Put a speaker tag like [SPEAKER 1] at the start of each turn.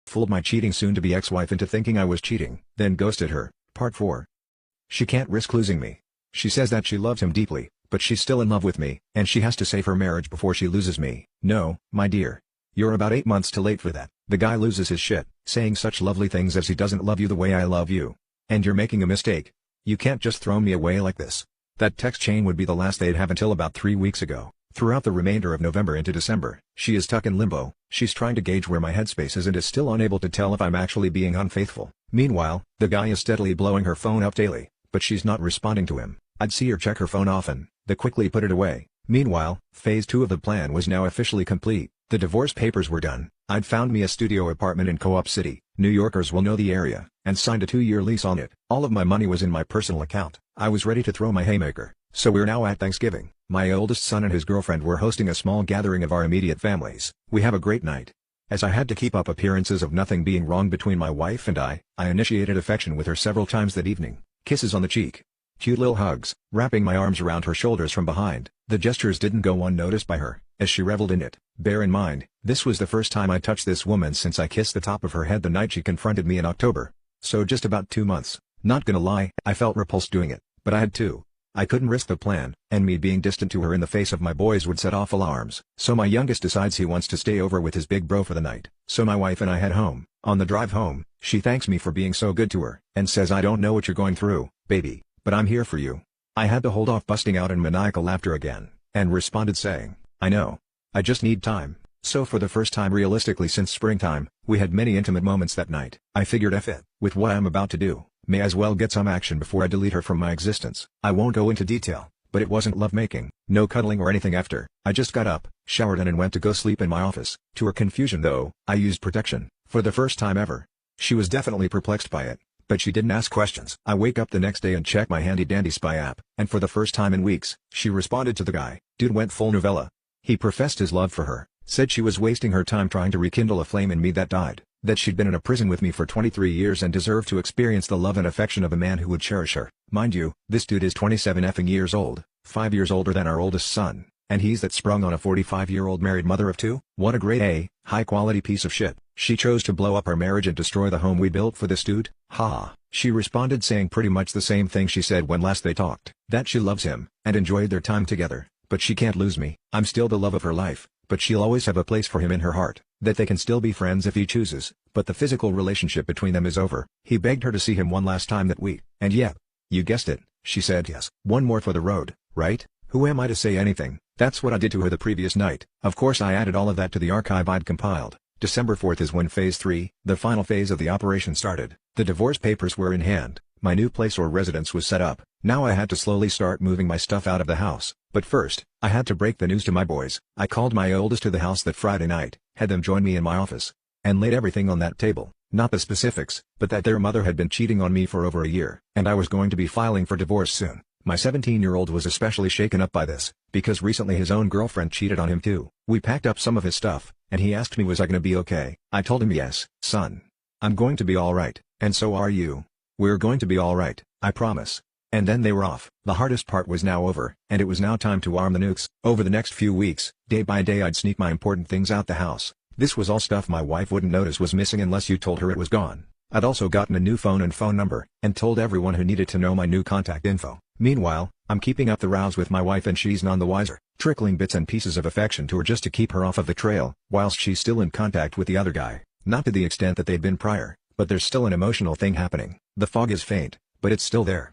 [SPEAKER 1] Fooled my cheating soon-to-be ex-wife into thinking I was cheating, then ghosted her. Part 4. She can't risk losing me. She says that she loves him deeply, but she's still in love with me, and she has to save her marriage before she loses me. No, my dear. You're about 8 months too late for that. The guy loses his shit, saying such lovely things as he doesn't love you the way I love you. And you're making a mistake. You can't just throw me away like this. That text chain would be the last they'd have until about 3 weeks ago. Throughout the remainder of November into December, she is stuck in limbo. She's trying to gauge where my headspace is and is still unable to tell if I'm actually being unfaithful. Meanwhile, the guy is steadily blowing her phone up daily, but she's not responding to him. I'd see her check her phone often, then quickly put it away. Meanwhile, phase 2 of the plan was now officially complete. The divorce papers were done. I'd found me a studio apartment in Co-op City, New Yorkers will know the area, and signed a 2-year lease on it. All of my money was in my personal account. I was ready to throw my haymaker. So we're now at Thanksgiving. My oldest son and his girlfriend were hosting a small gathering of our immediate families. We have a great night. As I had to keep up appearances of nothing being wrong between my wife and I initiated affection with her several times that evening. Kisses on the cheek. Cute little hugs, wrapping my arms around her shoulders from behind. The gestures didn't go unnoticed by her, as she reveled in it. Bear in mind, this was the first time I touched this woman since I kissed the top of her head the night she confronted me in October. So just about 2 months. Not gonna lie, I felt repulsed doing it, but I had to. I couldn't risk the plan, and me being distant to her in the face of my boys would set off alarms. So my youngest decides he wants to stay over with his big bro for the night. So my wife and I head home. On the drive home, she thanks me for being so good to her, and says I don't know what you're going through, baby, but I'm here for you. I had to hold off busting out in maniacal laughter again, and responded saying, I know. I just need time. So for the first time realistically since springtime, we had many intimate moments that night. I figured F it, with what I'm about to do, may as well get some action before I delete her from my existence. I won't go into detail, but it wasn't lovemaking, no cuddling or anything after. I just got up, showered and went to go sleep in my office. To her confusion though, I used protection, for the first time ever. She was definitely perplexed by it, but she didn't ask questions. I wake up the next day and check my handy-dandy spy app, and for the first time in weeks, she responded to the guy. Dude went full novella. He professed his love for her, said she was wasting her time trying to rekindle a flame in me that died, that she'd been in a prison with me for 23 years and deserved to experience the love and affection of a man who would cherish her. Mind you, this dude is 27 effing years old, 5 years older than our oldest son, and he's that sprung on a 45-year-old married mother of 2? What a grade A, high-quality piece of shit. She chose to blow up our marriage and destroy the home we built for this dude? Ha. She responded saying pretty much the same thing she said when last they talked, that she loves him, and enjoyed their time together, but she can't lose me. I'm still the love of her life, but she'll always have a place for him in her heart, that they can still be friends if he chooses, but the physical relationship between them is over. He begged her to see him one last time that week, and yep, you guessed it, she said yes. One more for the road, right? Who am I to say anything? That's what I did to her the previous night. Of course I added all of that to the archive I'd compiled. December 4th is when phase 3, the final phase of the operation started. The divorce papers were in hand, my new place or residence was set up. Now I had to slowly start moving my stuff out of the house, but first, I had to break the news to my boys. I called my oldest to the house that Friday night, had them join me in my office, and laid everything on that table. Not the specifics, but that their mother had been cheating on me for over a year, and I was going to be filing for divorce soon. My 17-year-old was especially shaken up by this, because recently his own girlfriend cheated on him too. We packed up some of his stuff, and he asked me was I gonna be okay. I told him yes, son. I'm going to be alright, and so are you. We're going to be alright, I promise. And then they were off. The hardest part was now over, and it was now time to arm the nukes. Over the next few weeks, day by day I'd sneak my important things out the house. This was all stuff my wife wouldn't notice was missing unless you told her it was gone. I'd also gotten a new phone and phone number, and told everyone who needed to know my new contact info. Meanwhile, I'm keeping up the rows with my wife and she's none the wiser, trickling bits and pieces of affection to her just to keep her off of the trail, whilst she's still in contact with the other guy. Not to the extent that they'd been prior, but there's still an emotional thing happening. The fog is faint, but it's still there.